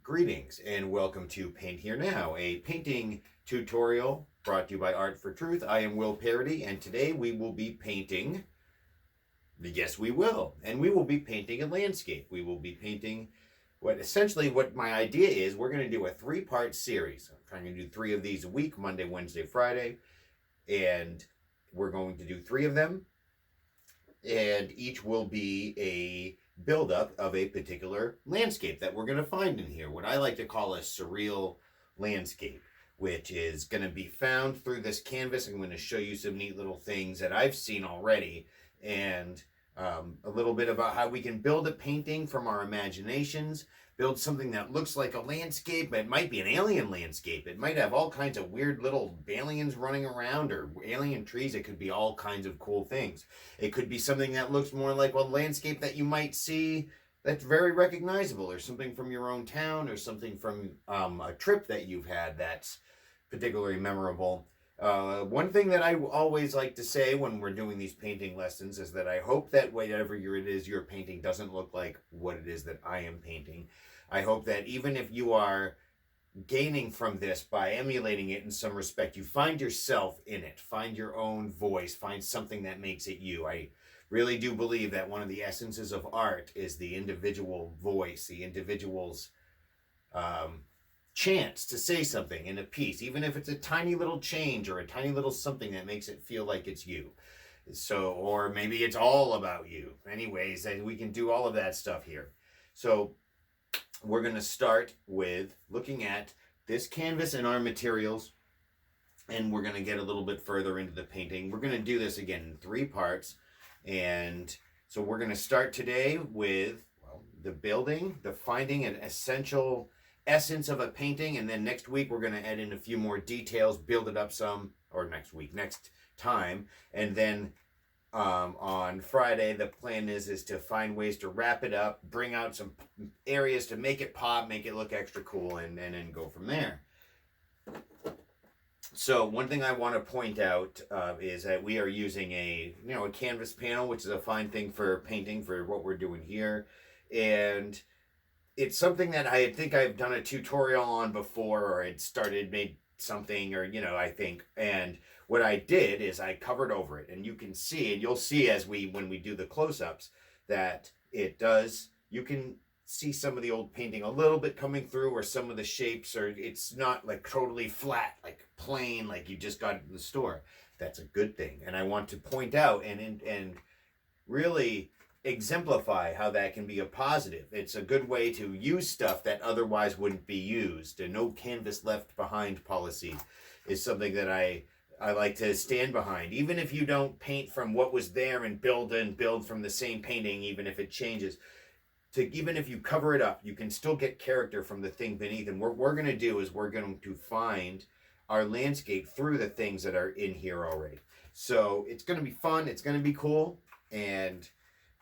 Greetings and welcome to Paint Here Now, a painting tutorial brought to you by Art for Truth. I am Will Parody, and today we will be painting. Yes, we will. And we will be painting a landscape. We will be painting what my idea is. We're going to do a 3-part series. I'm trying to do 3 of these a week, Monday, Wednesday, Friday. And we're going to do 3 of them. And each will be a buildup of a particular landscape that we're going to find in here. What I like to call a surreal landscape, which is going to be found through this canvas. I'm going to show you some neat little things that I've seen already, and a little bit about how we can build a painting from our imaginations, build something that looks like a landscape. It might be an alien landscape. It might have all kinds of weird little aliens running around or alien trees. It could be all kinds of cool things. It could be something that looks more like a landscape that you might see that's very recognizable, or something from your own town, or something from a trip that you've had that's particularly memorable. One thing that I always like to say when we're doing these painting lessons is that I hope that whatever it is you're painting doesn't look like what it is that I am painting. I hope that even if you are gaining from this by emulating it in some respect, you find yourself in it, find your own voice, find something that makes it you. I really do believe that one of the essences of art is the individual voice, the individual's chance to say something in a piece, even if it's a tiny little change or a tiny little something that makes it feel like it's you. So, or maybe it's all about you. Anyways, and we can do all of that stuff here. So we're going to start with looking at this canvas and our materials, and we're going to get a little bit further into the painting. We're going to do this again in 3 parts, and so we're going to start today with the building, the finding an essential essence of a painting, and then next week we're going to add in a few more details, build it up some, or next time, and then on Friday the plan is to find ways to wrap it up, bring out some areas to make it pop, make it look extra cool, and then go from there. So one thing I want to point out is that we are using a canvas panel, which is a fine thing for painting for what we're doing here, and it's something that I think I've done a tutorial on before, or had made something, or I think. And what I did is I covered over it, and you can see, and you'll see when we do the close-ups, that it does. You can see some of the old painting a little bit coming through, or some of the shapes, or it's not like totally flat, like plain, like you just got it in the store. That's a good thing, and I want to point out and really exemplify how that can be a positive. It's a good way to use stuff that otherwise wouldn't be used. A no canvas left behind policy is something that I like to stand behind. Even if you don't paint from what was there and build from the same painting, even if it changes, even if you cover it up, you can still get character from the thing beneath. And what we're going to do is we're going to find our landscape through the things that are in here already. So it's going to be fun, it's going to be cool, and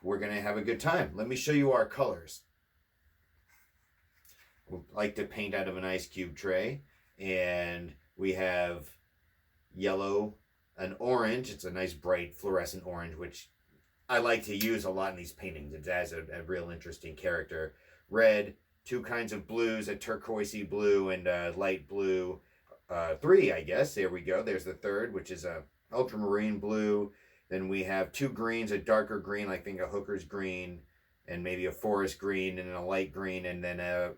we're going to have a good time. Let me show you our colors. We like to paint out of an ice cube tray, and we have yellow and orange. It's a nice bright fluorescent orange, which I like to use a lot in these paintings. It has a real interesting character. Red, 2 kinds of blues, a turquoisey blue and a light blue. 3, I guess. There we go. There's the third, which is a ultramarine blue. Then we have 2 greens, a darker green, I think a hooker's green, and maybe a forest green, and a light green, and then a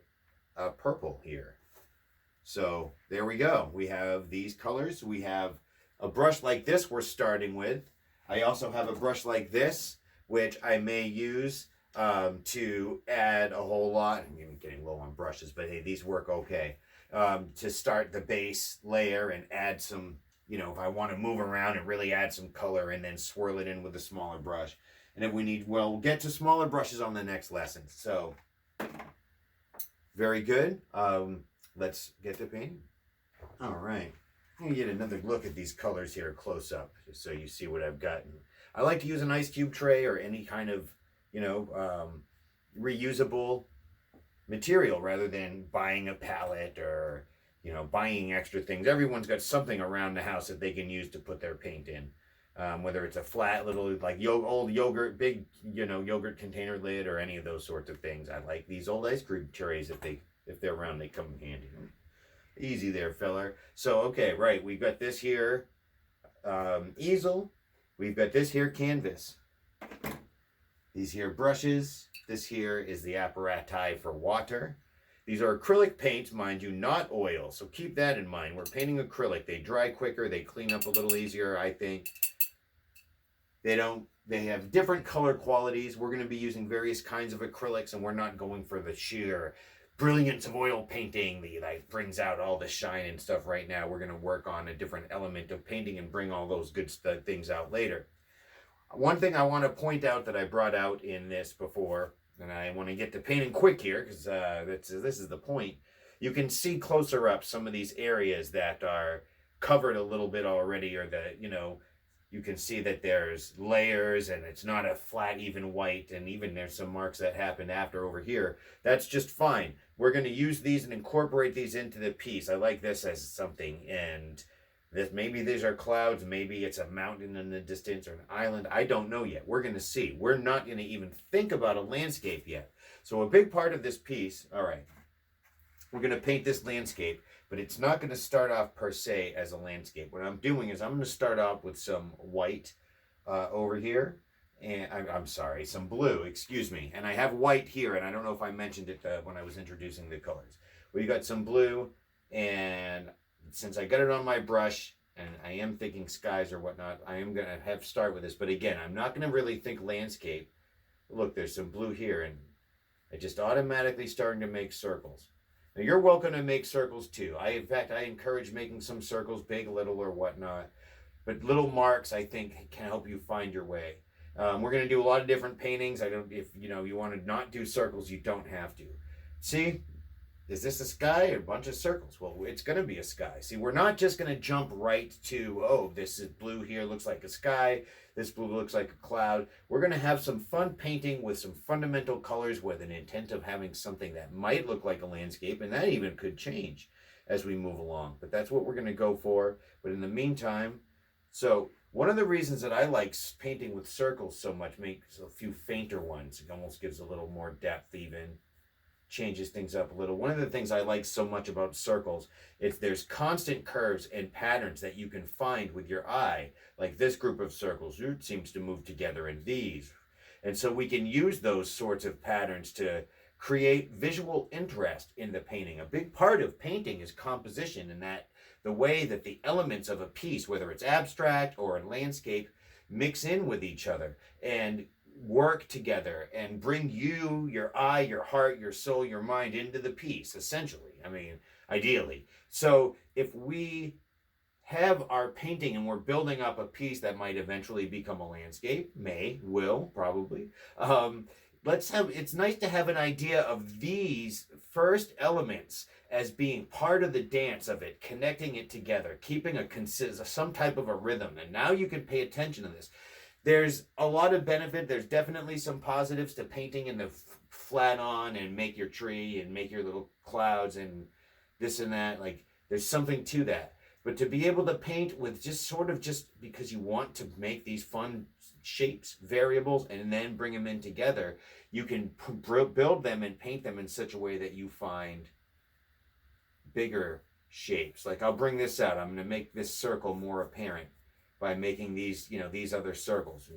purple here. So there we go. We have these colors. We have a brush like this we're starting with. I also have a brush like this, which I may use to add a whole lot. I'm even getting low on brushes, but hey, these work okay. To start the base layer and add some, if I want to move around and really add some color, and then swirl it in with a smaller brush. And if we need, we'll get to smaller brushes on the next lesson. So, very good. Let's get to painting. All right. I'm going to get another look at these colors here close up, just so you see what I've got. I like to use an ice cube tray or any kind of, reusable material rather than buying a palette or buying extra things. Everyone's got something around the house that they can use to put their paint in. Whether it's a flat little like old yogurt, big yogurt container lid, or any of those sorts of things. I like these old ice cream trays if they If they're round, they come in handy. Easy there, feller. So, okay, right. We've got this here easel. We've got this here canvas. These here brushes. This here is the apparati for water. These are acrylic paints, mind you, not oil. So keep that in mind. We're painting acrylic. They dry quicker. They clean up a little easier, I think. They have different color qualities. We're going to be using various kinds of acrylics, and we're not going for the sheer brilliance of oil painting that like brings out all the shine and stuff right now. We're going to work on a different element of painting and bring all those good things out later. One thing I want to point out that I brought out in this before, and I want to get to painting quick here because this is the point. You can see closer up some of these areas that are covered a little bit already, or that, you can see that there's layers and it's not a flat, even white, and even there's some marks that happened after over here. That's just fine. We're going to use these and incorporate these into the piece. I like this as something, and maybe these are clouds, maybe it's a mountain in the distance or an island. I don't know yet. We're going to see. We're not going to even think about a landscape yet. So a big part of this piece, all right, we're going to paint this landscape, but it's not going to start off per se as a landscape. What I'm doing is I'm going to start off with some white over here, and I'm sorry, some blue, excuse me. And I have white here, and I don't know if I mentioned it when I was introducing the colors. We got some blue, and since I got it on my brush, and I am thinking skies or whatnot, I am going to have to start with this. But again, I'm not going to really think landscape. Look, there's some blue here, and it just automatically starting to make circles. Now, you're welcome to make circles too. In fact, I encourage making some circles, big, little, or whatnot. But little marks, I think, can help you find your way. We're going to do a lot of different paintings. If you want to not do circles, you don't have to. See, is this a sky or a bunch of circles? Well, it's going to be a sky. See, we're not just going to jump right to, oh, this is blue here, looks like a sky. This blue looks like a cloud. We're going to have some fun painting with some fundamental colors with an intent of having something that might look like a landscape, and that even could change as we move along. But that's what we're going to go for. But in the meantime, so one of the reasons that I like painting with circles so much, makes a few fainter ones, it almost gives a little more depth even, changes things up a little. One of the things I like so much about circles is there's constant curves and patterns that you can find with your eye. Like this group of circles, it seems to move together in these. And so we can use those sorts of patterns to create visual interest in the painting. A big part of painting is composition, and that the way that the elements of a piece, whether it's abstract or a landscape, mix in with each other and work together and bring you, your eye, your heart, your soul, your mind into the piece, essentially. I mean, ideally. So if we have our painting and we're building up a piece that might eventually become a landscape, will, probably, it's nice to have an idea of these first elements as being part of the dance of it, connecting it together, keeping some type of a rhythm. And now you can pay attention to this. There's a lot of benefit. There's definitely some positives to painting in the flat on and make your tree and make your little clouds and this and that. Like, there's something to that. But to be able to paint with just because you want to make these fun shapes, variables, and then bring them in together, you can build them and paint them in such a way that you find bigger shapes. Like, I'll bring this out. I'm going to make this circle more apparent by making these, these other circles.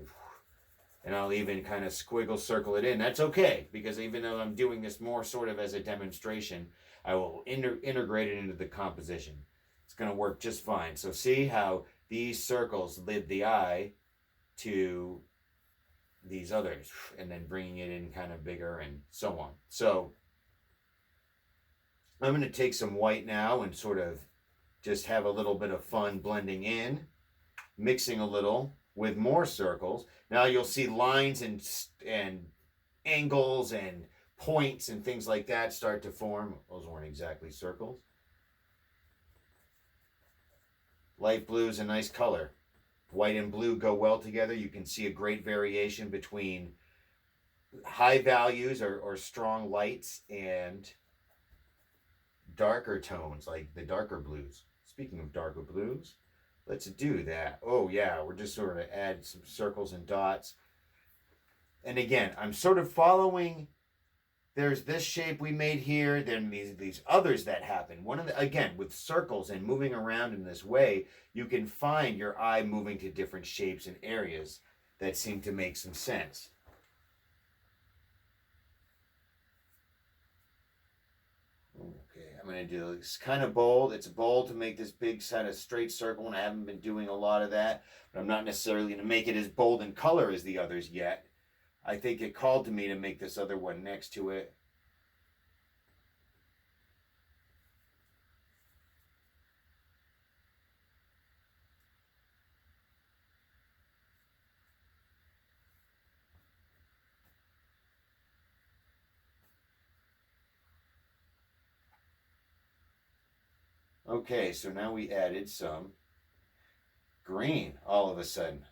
And I'll even kind of squiggle circle it in. That's okay, because even though I'm doing this more sort of as a demonstration, I will integrate it into the composition. It's going to work just fine. So see how these circles lead the eye to these others, and then bringing it in kind of bigger and so on. So I'm going to take some white now and sort of just have a little bit of fun blending in, mixing a little with more circles. Now you'll see lines and angles and points and things like that start to form. Those weren't exactly circles. Light blue is a nice color. White and blue go well together. You can see a great variation between high values or strong lights and darker tones, like the darker blues. Speaking of darker blues, let's do that. Oh yeah, we're just sort of add some circles and dots. And again, I'm sort of following there's this shape we made here, then these others that happen. One of the, again, with circles and moving around in this way, you can find your eye moving to different shapes and areas that seem to make some sense. Okay, I'm going to do this kind of bold. It's bold to make this big kind of straight circle, and I haven't been doing a lot of that, but I'm not necessarily going to make it as bold in color as the others yet. I think it called to me to make this other one next to it. Okay, so now we added some green all of a sudden.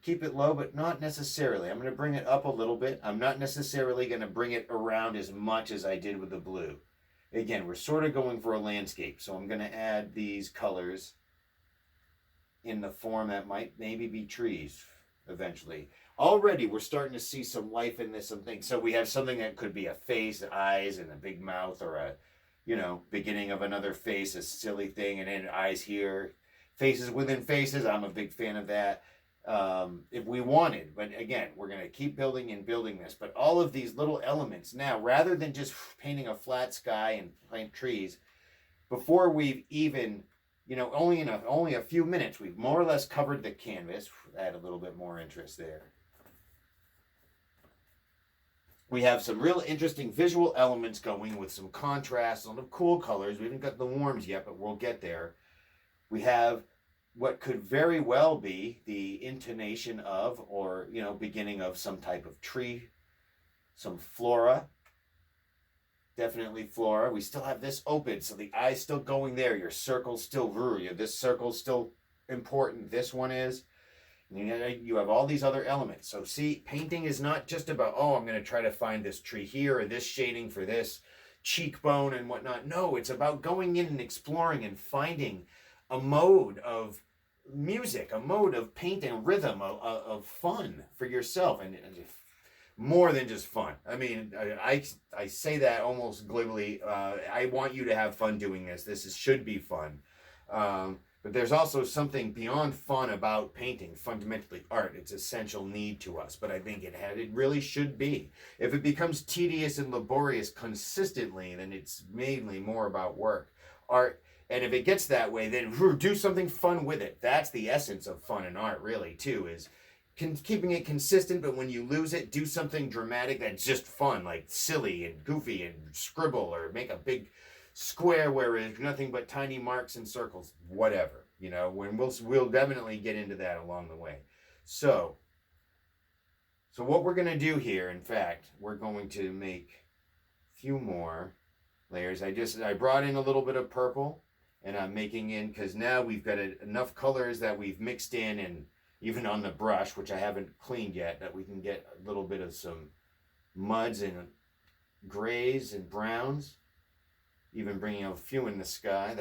Keep it low, but not necessarily. I'm going to bring it up a little bit. I'm not necessarily going to bring it around as much as I did with the blue. Again, we're sort of going for a landscape, so I'm going to add these colors in the form that might maybe be trees eventually. Already, we're starting to see some life in this, some things. So we have something that could be a face, eyes, and a big mouth, or a, beginning of another face, a silly thing, and then eyes here. Faces within faces, I'm a big fan of that. If we wanted, but again, we're going to keep building and building this. But all of these little elements now, rather than just painting a flat sky and plant trees, before we've even, only a few minutes, we've more or less covered the canvas. Add a little bit more interest there. We have some real interesting visual elements going with some contrast, some cool colors. We haven't got the warms yet, but we'll get there. We have what could very well be the intonation of, or, beginning of some type of tree, some flora. Definitely flora. We still have this open, so the eye's still going there. Your circle's still this circle's still important. This one is. You have all these other elements. So see, painting is not just about, I'm going to try to find this tree here or this shading for this cheekbone and whatnot. No, it's about going in and exploring and finding a mode of music, a mode of painting, rhythm, of fun for yourself. And more than just fun. I mean, I say that almost glibly. I want you to have fun doing this. This should be fun. But there's also something beyond fun about painting, fundamentally art. It's essential need to us, but I think it really should be. If it becomes tedious and laborious consistently, then it's mainly more about work. Art, and if it gets that way, then do something fun with it. That's the essence of fun in art, really, too, is keeping it consistent, but when you lose it, do something dramatic that's just fun, like silly and goofy and scribble, or make a big square where there's nothing but tiny marks and circles, whatever, when we'll definitely get into that along the way. So what we're going to do here, in fact, we're going to make a few more layers. I brought in a little bit of purple, and I'm making in, because now we've got enough colors that we've mixed in, and even on the brush, which I haven't cleaned yet, that we can get a little bit of some muds and grays and browns. Even bringing out a few in the sky,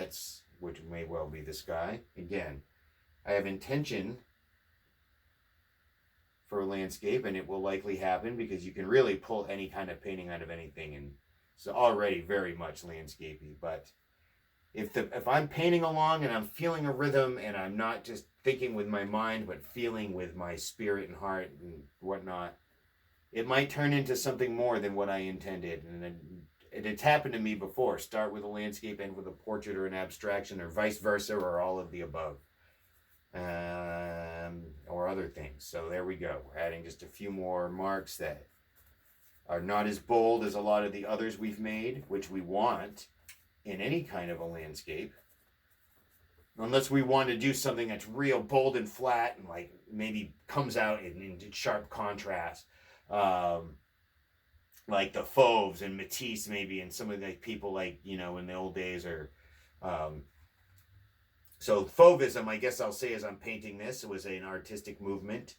which may well be the sky. Again, I have intention for a landscape, and it will likely happen, because you can really pull any kind of painting out of anything, and it's already very much landscapey. But if I'm painting along and I'm feeling a rhythm, and I'm not just thinking with my mind, but feeling with my spirit and heart and whatnot, it might turn into something more than what I intended. And then it's happened to me before. Start with a landscape, end with a portrait or an abstraction, or vice versa, or all of the above, or other things. So there we go. We're adding just a few more marks that are not as bold as a lot of the others we've made, which we want in any kind of a landscape, unless we want to do something that's real bold and flat and like maybe comes out in sharp contrast. Like the Fauves and Matisse, maybe, and some of the people like, in the old days, or so Fauvism, I guess I'll say, as I'm painting this, it was an artistic movement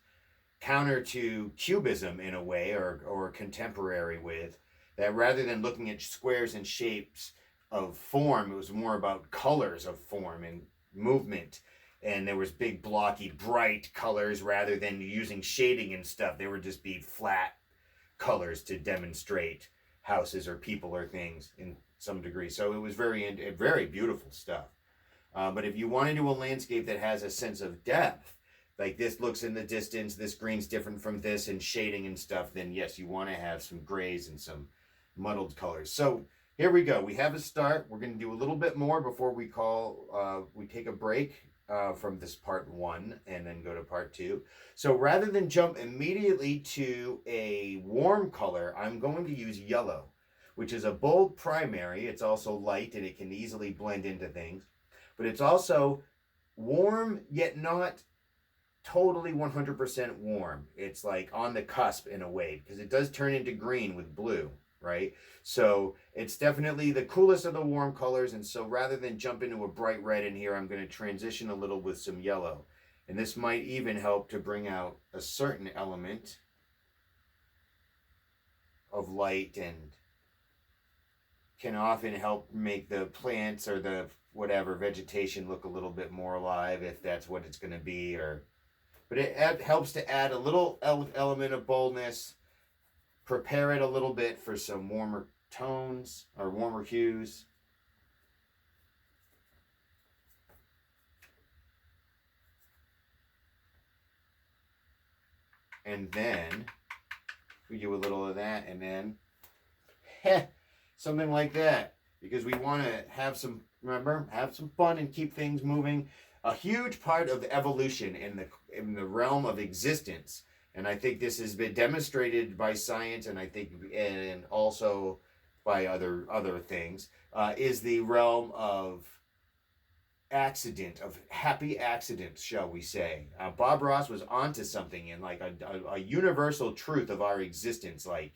counter to Cubism in a way, or contemporary with that. Rather than looking at squares and shapes of form, it was more about colors of form and movement. And there was big, blocky, bright colors rather than using shading and stuff. They would just be flat colors to demonstrate houses or people or things in some degree. So it was very beautiful stuff. But if you want to do a landscape that has a sense of depth, like this looks in the distance, this green's different from this, and shading and stuff, then yes, you want to have some grays and some muddled colors. So here we go. We have a start. We're going to do a little bit more before we take a break from this part 1 and then go to part 2. So rather than jump immediately to a warm color, I'm going to use yellow, which is a bold primary. It's also light and it can easily blend into things, but it's also warm yet not totally 100% warm. It's like on the cusp in a way, because it does turn into green with blue, right? So it's definitely the coolest of the warm colors. And so rather than jump into a bright red in here, I'm going to transition a little with some yellow. And this might even help to bring out a certain element of light, and can often help make the plants or the whatever vegetation look a little bit more alive, if that's what it's going to be. But it helps to add a little element of boldness, prepare it a little bit for some warmer tones or warmer hues. And then we do a little of that, and then something like that, because we want to have some fun and keep things moving. A huge part of evolution in the realm of existence, and I think this has been demonstrated by science, and I think and also by other things, is the realm of accident, of happy accidents, shall we say. Bob Ross was onto something, in like a universal truth of our existence, like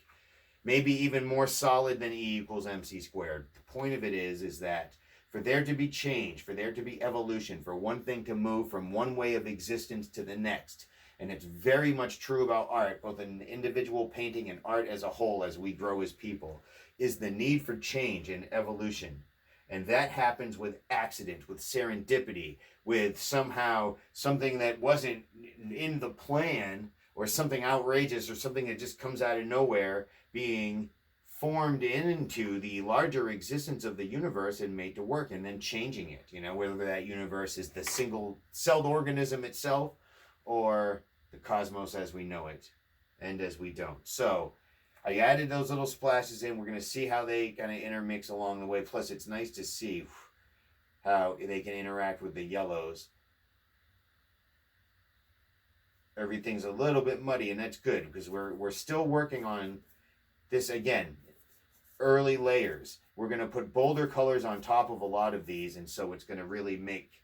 maybe even more solid than E=mc². The point of it is that for there to be change, for there to be evolution, for one thing to move from one way of existence to the next, and it's very much true about art, both in individual painting and art as a whole as we grow as people, is the need for change and evolution. And that happens with accident, with serendipity, with somehow something that wasn't in the plan, or something outrageous, or something that just comes out of nowhere being formed into the larger existence of the universe and made to work, and then changing it, whether that universe is the single-celled organism itself or the cosmos as we know it and as we don't. So I added those little splashes in. We're going to see how they kind of intermix along the way. Plus, it's nice to see how they can interact with the yellows. Everything's a little bit muddy, and that's good, because we're still working on this, again, early layers. We're going to put bolder colors on top of a lot of these, and so it's going to really make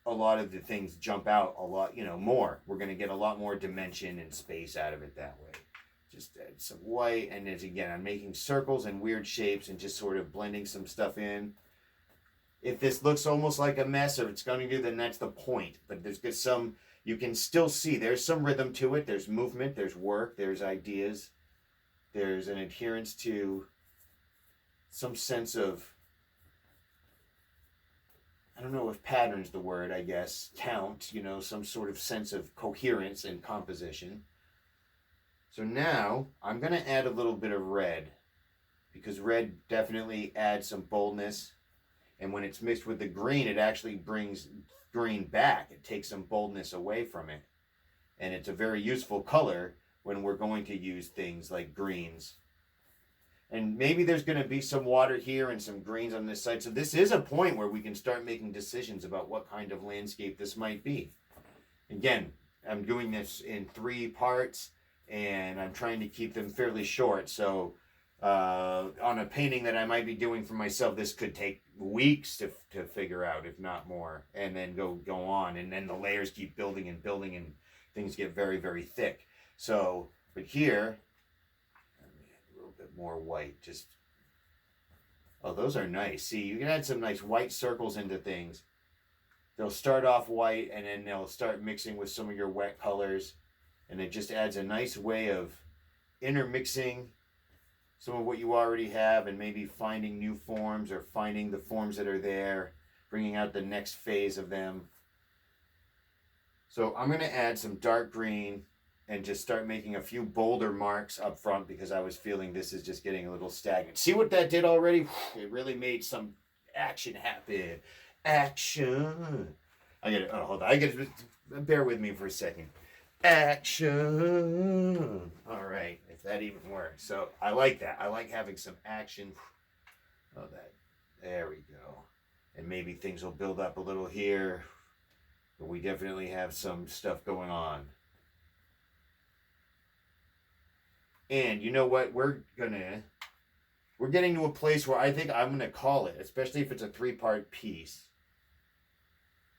a lot of the things jump out a lot, more. We're going to get a lot more dimension and space out of it that way. Just add some white, and as again, I'm making circles and weird shapes and just sort of blending some stuff in. If this looks almost like a mess, or it's going to do, then that's the point. But there's some, you can still see there's some rhythm to it. There's movement, there's work, there's ideas. There's an adherence to some sense of, I don't know if pattern's the word, I guess, count, some sort of sense of coherence and composition. So now I'm going to add a little bit of red, because red definitely adds some boldness. And when it's mixed with the green, it actually brings green back. It takes some boldness away from it. And it's a very useful color when we're going to use things like greens. And maybe there's going to be some water here and some greens on this side. So this is a point where we can start making decisions about what kind of landscape this might be. Again, I'm doing this in 3 parts, and I'm trying to keep them fairly short. So on a painting that I might be doing for myself, this could take weeks to figure out, if not more, and then go on. And then the layers keep building and building, and things get very, very thick. So, but here, a little bit more white, oh, those are nice. See, you can add some nice white circles into things. They'll start off white, and then they'll start mixing with some of your wet colors, and it just adds a nice way of intermixing some of what you already have, and maybe finding new forms, or finding the forms that are there, bringing out the next phase of them. So I'm going to add some dark green and just start making a few bolder marks up front because I was feeling this is just getting a little stagnant. See what that did already? It really made some action happen. Action. I get it. Oh, hold on. I get it. Bear with me for a second. Action. All right. If that even works. So I like that. I like having some action. Oh, that. There we go. And maybe things will build up a little here. But we definitely have some stuff going on. And you know what? We're getting to a place where I think I'm gonna call it, especially if it's a 3-part piece.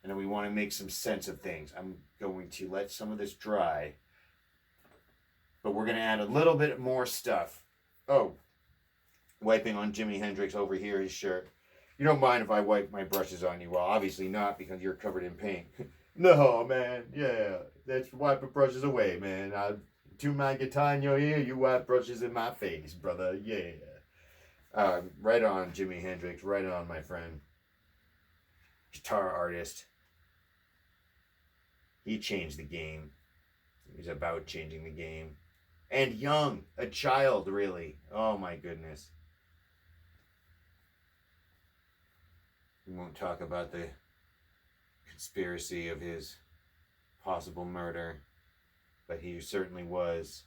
And then we want to make some sense of things. I'm going to let some of this dry. But we're gonna add a little bit more stuff. Oh, wiping on Jimi Hendrix over here, his shirt. You don't mind if I wipe my brushes on you? Well, obviously not, because you're covered in paint. No, man. Yeah, that's wiping brushes away, man. I tune my guitar in your ear, you wipe brushes in my face, brother. Yeah. Right on, Jimi Hendrix. Right on, my friend. Guitar artist. He changed the game. He's about changing the game. And young. A child, really. Oh, my goodness. We won't talk about the conspiracy of his possible murder, but he certainly was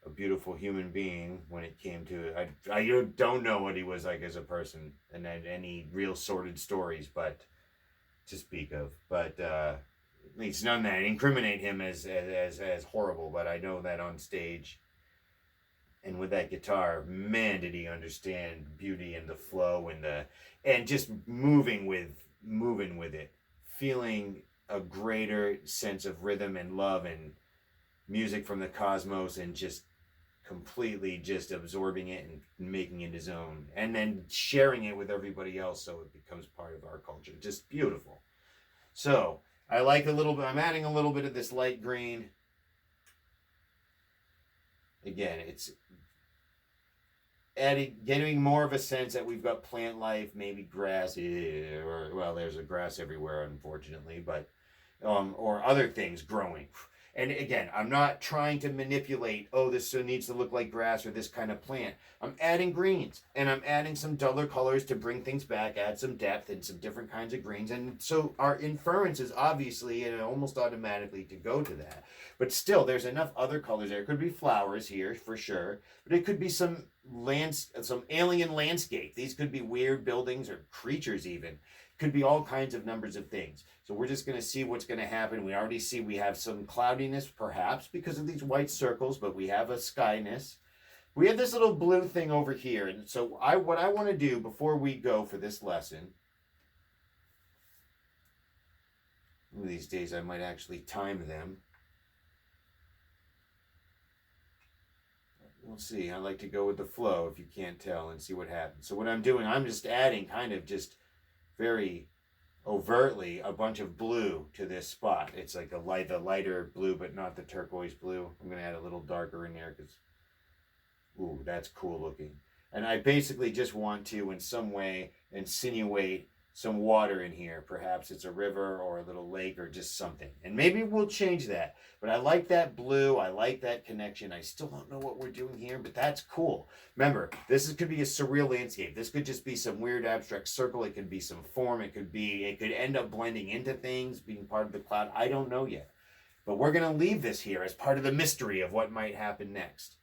a beautiful human being when it came to it. I don't know what he was like as a person and any real sordid stories, but to speak of. But at least none that incriminate him as horrible. But I know that on stage and with that guitar, man, did he understand beauty and the flow and just moving with it, feeling a greater sense of rhythm and love and music from the cosmos, and just completely just absorbing it and making it his own, and then sharing it with everybody else so it becomes part of our culture. Just beautiful. So I like a little bit. I'm adding a little bit of this light green. Again, it's getting more of a sense that we've got plant life, maybe grass, or well, there's a grass everywhere, unfortunately, but or other things growing. And again, I'm not trying to manipulate, oh, this needs to look like grass or this kind of plant. I'm adding greens, and I'm adding some duller colors to bring things back, add some depth and some different kinds of greens. And so our inference is obviously and almost automatically to go to that. But still, there's enough other colors there. It could be flowers here for sure, but it could be some alien landscape. These could be weird buildings or creatures even. Could be all kinds of numbers of things. So we're just going to see what's going to happen. We already see we have some cloudiness, perhaps, because of these white circles, but we have a skyness. We have this little blue thing over here. And so what I want to do before we go for this lesson, one of these days I might actually time them. We'll see. I like to go with the flow, if you can't tell, and see what happens. So what I'm doing, I'm just adding kind of just very overtly a bunch of blue to this spot. It's like the lighter blue, but not the turquoise blue. I'm going to add a little darker in there because, ooh, that's cool looking. And I basically just want to, in some way, insinuate some water in here. Perhaps it's a river or a little lake or just something. And maybe we'll change that. But I like that blue. I like that connection. I still don't know what we're doing here, but that's cool. Remember, could be a surreal landscape. This could just be some weird abstract circle. It could be some form. It could end up blending into things, being part of the cloud. I don't know yet. But we're going to leave this here as part of the mystery of what might happen next.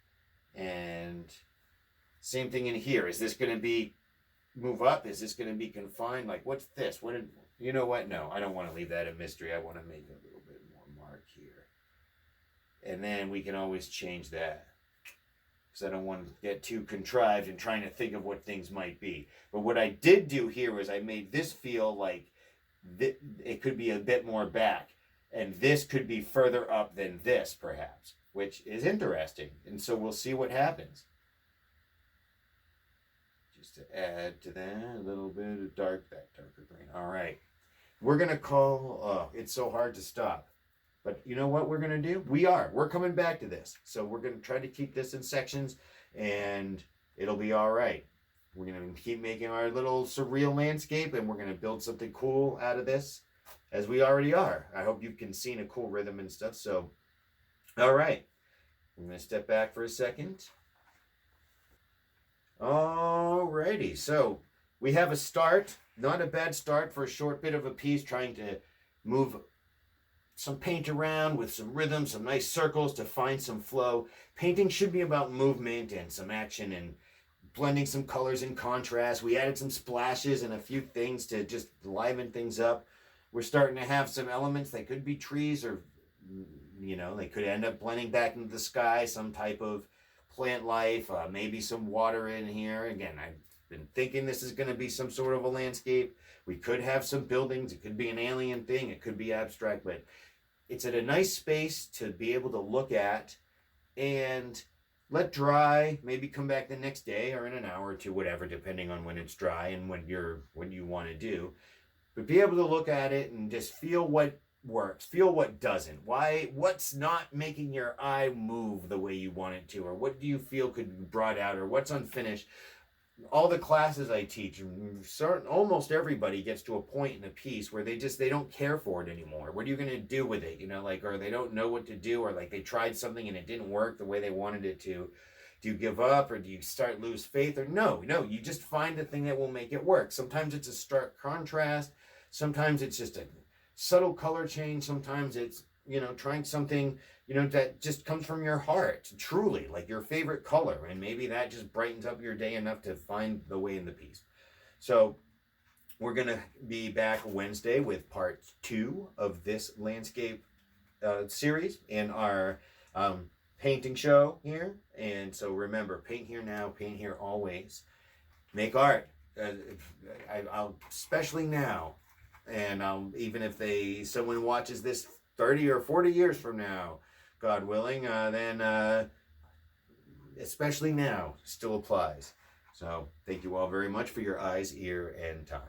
And same thing in here. Is this going to be move up? Is this going to be confined? Like, what's this? You know what? No, I don't want to leave that a mystery. I want to make a little bit more mark here. And then we can always change that, because I don't want to get too contrived in trying to think of what things might be. But what I did do here was I made this feel like it could be a bit more back. And this could be further up than this, perhaps, which is interesting. And so we'll see what happens. Just to add to that a little bit of darker green. All right. We're going to call, it's so hard to stop. But you know what we're going to do? We're coming back to this. So we're going to try to keep this in sections, and it'll be all right. We're going to keep making our little surreal landscape, and we're going to build something cool out of this. as we already are. I hope you can see a cool rhythm and stuff. So, all right. I'm going to step back for a second. Alrighty, so we have a start. Not a bad start for a short bit of a piece, trying to move some paint around with some rhythm, some nice circles to find some flow. Painting should be about movement and some action and blending some colors and contrast. We added some splashes and a few things to just liven things up. We're starting to have some elements that could be trees, or they could end up blending back into the sky, some type of plant life, maybe some water in here. Again, I've been thinking this is going to be some sort of a landscape. We could have some buildings. It could be an alien thing. It could be abstract, but it's at a nice space to be able to look at and let dry. Maybe come back the next day or in an hour or two, whatever, depending on when it's dry and what you want to do. But be able to look at it and just feel what works, feel what doesn't, what's not making your eye move the way you want it to, or what do you feel could be brought out, or what's unfinished. All the classes I teach, almost everybody gets to a point in a piece where they don't care for it anymore. What are you going to do with it? Or they don't know what to do, or like they tried something and it didn't work the way they wanted it to. Do you give up, or do you lose faith? Or no, you just find the thing that will make it work. Sometimes it's a stark contrast. Sometimes it's just a subtle color change. Sometimes it's trying something that just comes from your heart, truly, like your favorite color, and maybe that just brightens up your day enough to find the way in the piece. So we're gonna be back Wednesday with part 2 of this landscape series in our painting show here. And so remember, paint here now, paint here always. Make art. I'll especially now. And even if someone watches this 30 or 40 years from now, God willing, then especially now still applies. So thank you all very much for your eyes, ear, and time.